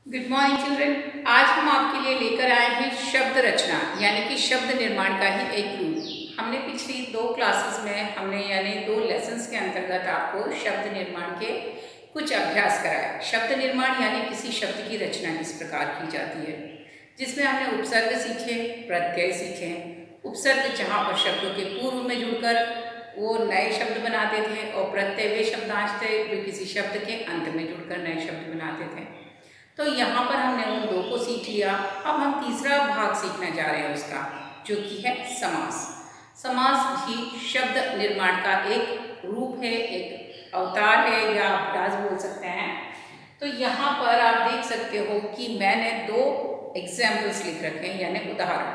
Good morning children. आज हम आपके लिए लेकर आए हैं शब्द रचना यानी कि शब्द निर्माण का ही एक रूप। हमने पिछली 2 क्लासेस में यानी 2 लेसन्स के अंतर्गत आपको शब्द निर्माण के कुछ अभ्यास कराया। शब्द निर्माण यानी किसी शब्द की रचना किस प्रकार की जाती है, जिसमें हमने उपसर्ग सीखे, प्रत्यय सीखे। उपसर्ग जहाँ पर शब्दों के पूर्व में जुड़कर वो नए शब्द बनाते थे, और प्रत्यय वे शब्दांश थे जो किसी शब्द के अंत में जुड़कर नए शब्द बनाते थे। तो यहाँ पर हमने उन 2 को सीख लिया। अब हम तीसरा भाग सीखने जा रहे हैं उसका, जो कि है समास। समास भी शब्द निर्माण का एक रूप है, एक अवतार है, या आप राज बोल सकते हैं। तो यहाँ पर आप देख सकते हो कि मैंने 2 एग्जाम्पल्स लिख रखे हैं, यानी उदाहरण।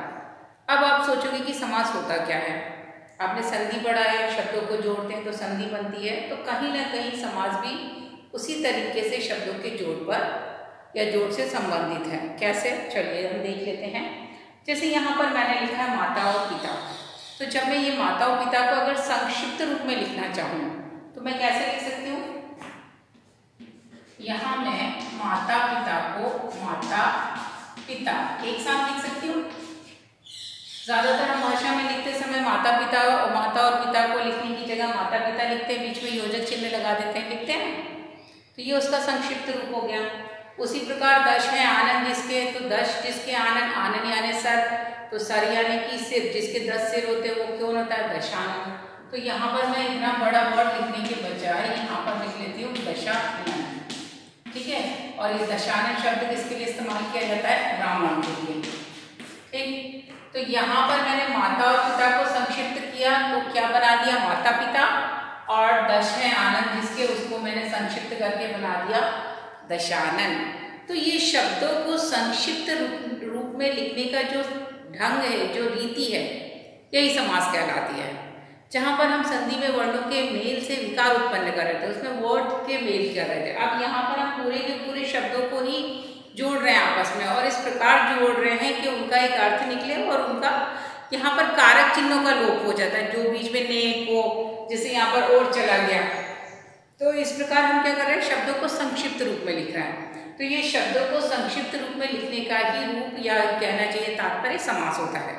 अब आप सोचोगे कि समास होता क्या है। आपने संधि पढ़ा है, शब्दों को जोड़ते हैं तो संधि बनती है। तो कहीं ना कहीं समास भी उसी तरीके से शब्दों के जोड़ पर या जोड़ से संबंधित है। कैसे, चलिए हम देख लेते हैं। जैसे यहाँ पर मैंने लिखा है माता और पिता। तो जब मैं ये माता और पिता को अगर संक्षिप्त रूप में लिखना चाहूँ तो मैं कैसे लिख सकती हूँ। यहाँ मैं माता पिता को माता पिता एक साथ लिख सकती हूँ। ज्यादातर हम भाषा में लिखते समय माता और पिता को लिखने की जगह माता पिता लिखते हैं, बीच में योजक चिन्ह लगा देते हैं, लिखते हैं। तो ये उसका संक्षिप्त रूप हो गया। उसी प्रकार दश है आनन जिसके, तो दश जिसके आनन, आनन यानी सर, तो सर यानी कि सिर, जिसके 10 सिर होते हैं वो क्यों होता है दशानन। तो यहाँ पर मैं इतना बड़ा वर्ड लिखने के बजाय यहाँ पर लिख लेती हूँ दशानन, ठीक है। और ये दशानन शब्द किसके लिए इस्तेमाल किया जाता है, ब्राह्मण के लिए, ठीक। तो यहाँ पर मैंने माता और पिता को संक्षिप्त किया, तो क्या बना दिया माता पिता, और दश है आनंद जिसके, उसको मैंने संक्षिप्त करके बना दिया दशानन। तो ये शब्दों को संक्षिप्त रूप में लिखने का जो ढंग है, जो रीति है, यही समास कहलाती है। जहाँ पर हम संधि में वर्णों के मेल से विकार उत्पन्न कर रहे थे, उसमें वर्ड के मेल कर रहे थे। अब यहाँ पर हम पूरे के पूरे शब्दों को ही जोड़ रहे हैं आपस में, और इस प्रकार जोड़ रहे हैं कि उनका एक अर्थ निकले, और उनका यहाँ पर कारक चिन्हों का लोप हो जाता है, जो बीच में ने को, जैसे यहाँ पर और चला गया। तो इस प्रकार हम क्या कर रहे हैं, शब्दों को संक्षिप्त रूप में लिख रहे हैं। तो ये शब्दों को संक्षिप्त रूप में लिखने का ही रूप, या कहना चाहिए तात्पर्य, समास होता है।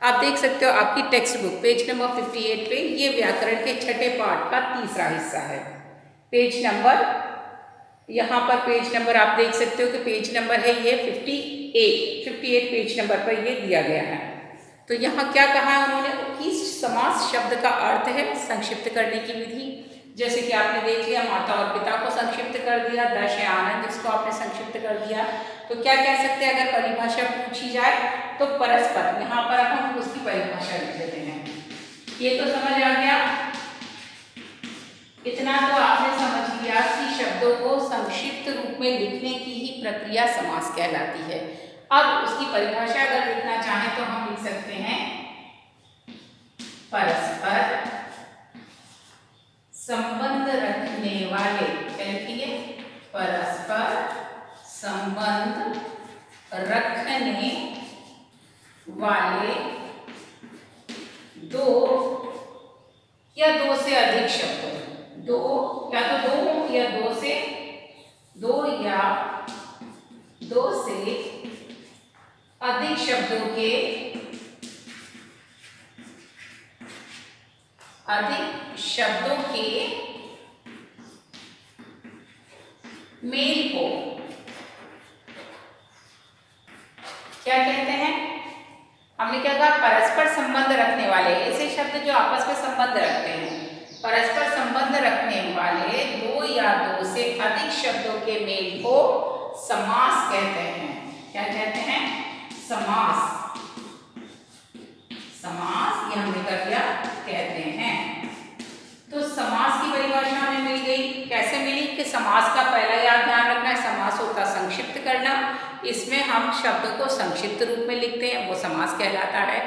आप देख सकते हो आपकी टेक्स्ट बुक पेज नंबर 58 पे ये व्याकरण के छठे पाठ का तीसरा हिस्सा है। पेज नंबर, यहाँ पर पेज नंबर आप देख सकते हो कि पेज नंबर है ये 58 पेज नंबर पर ये दिया गया है। तो यहाँ क्या कहा है उन्होंने कि समास शब्द का अर्थ है संक्षिप्त करने की विधि। जैसे कि आपने देख लिया, माता और पिता को संक्षिप्त कर दिया, दश है आनंद जिसको आपने संक्षिप्त कर दिया। तो क्या कह सकते हैं अगर परिभाषा पूछी जाए तो परस्पर, यहाँ पर हम उसकी परिभाषा लिख लेते हैं। ये तो समझ आ गया, इतना तो आपने समझ लिया कि शब्दों को संक्षिप्त रूप में लिखने की ही प्रक्रिया समास कहलाती है। अब उसकी परिभाषा अगर लिखना चाहें तो हम लिख सकते हैं परस्पर संबंध रखने वाले, क्या लिखेंगे, परस्पर संबंध रखने वाले 2 या 2 से अधिक शब्द, 2 या तो 2 या 2 से 2 या 2 से अधिक शब्दों के मेल को क्या कहते हैं। हमने क्या कहा, परस्पर संबंध रखने वाले, ऐसे शब्द जो आपस में संबंध रखते हैं। परस्पर संबंध रखने वाले 2 या 2 से अधिक शब्दों के मेल को समास कहते हैं। क्या कहते हैं, समास। समास ये हमने कर दिया, कहते हैं। तो समास की परिभाषा हमें मिल गई। कैसे मिली कि समास का पहला याद ध्यान रखना है, समास होता संक्षिप्त करना। इसमें हम शब्दों को संक्षिप्त रूप में लिखते हैं, वो समास कहलाता है।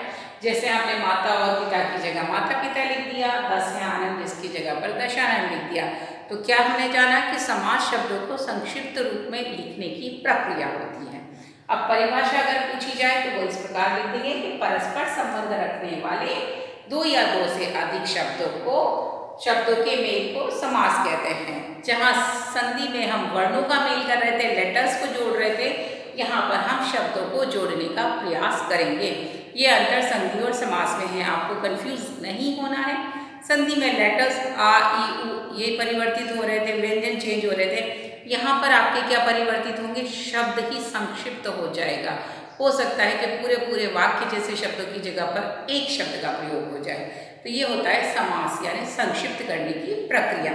जैसे हमने माता और पिता की जगह माता पिता लिख दिया, दश है आनंद जिसकी जगह पर दशानन लिख दिया। तो क्या हमने जाना कि समास शब्दों को संक्षिप्त रूप में लिखने की प्रक्रिया होती है। अब परिभाषा अगर पूछी जाए तो वो इस प्रकार लिख देंगे कि परस्पर संबंध रखने वाले 2 या 2 से अधिक शब्दों के मेल को समास कहते हैं। जहाँ संधि में हम वर्णों का मेल कर रहे थे, लेटर्स को जोड़ रहे थे, यहाँ पर हम शब्दों को जोड़ने का प्रयास करेंगे। ये अंतर संधि और समास में है, आपको कंफ्यूज नहीं होना है। संधि में लेटर्स आ, ई, उ ये परिवर्तित हो रहे थे, व्यंजन चेंज हो रहे थे। यहाँ पर आपके क्या परिवर्तित होंगे, शब्द ही संक्षिप्त हो जाएगा। हो सकता है कि पूरे पूरे वाक्य जैसे शब्दों की जगह पर एक शब्द का प्रयोग हो जाए। तो ये होता है समास यानी संक्षिप्त करने की प्रक्रिया।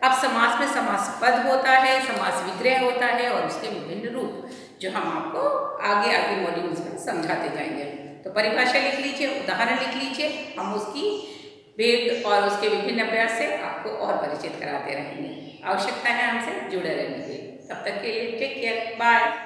अब समास में समास पद होता है, समास विग्रह होता है और उसके विभिन्न रूप जो हम आपको आगे आगे मॉड्यूल्स में समझाते जाएंगे। तो परिभाषा लिख लीजिए, उदाहरण लिख लीजिए, हम उसकी भेद और उसके विभिन्न अभ्यास से आपको और परिचित कराते रहेंगे। आवश्यकता है हमसे जुड़े रहने की। तब तक के लिए टेक केयर, बाय।